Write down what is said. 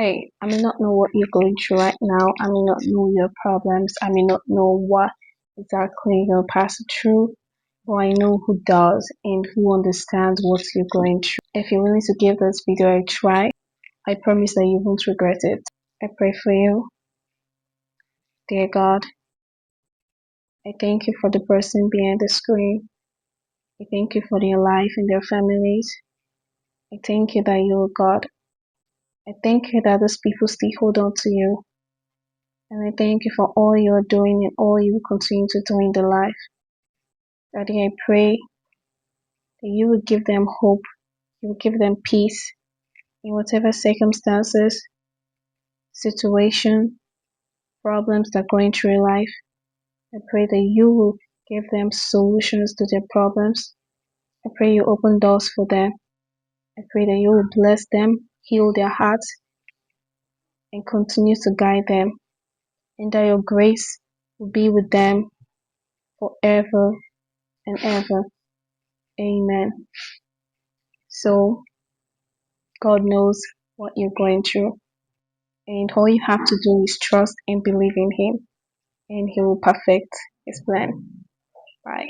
Hey, I may not know what you're going through right now. I may not know your problems. I may not know what exactly you're passing through, but I know who does and who understands what you're going through. If you're willing to give this video a try, I promise that you won't regret it. I pray for you, dear God. I thank you for the person behind the screen. I thank you for their life and their families. I thank you that you're God. I thank you that these people still hold on to you. And I thank you for all you're doing and all you will continue to do in their life. Daddy, I pray that you will give them hope, you will give them peace in whatever circumstances, situation, problems they're going through in life. I pray that you will give them solutions to their problems. I pray you open doors for them. I pray that you will bless them, heal their hearts, and continue to guide them, and that your grace will be with them forever and ever. Amen. So, God knows what you're going through, and all you have to do is trust and believe in Him, and He will perfect His plan. Bye.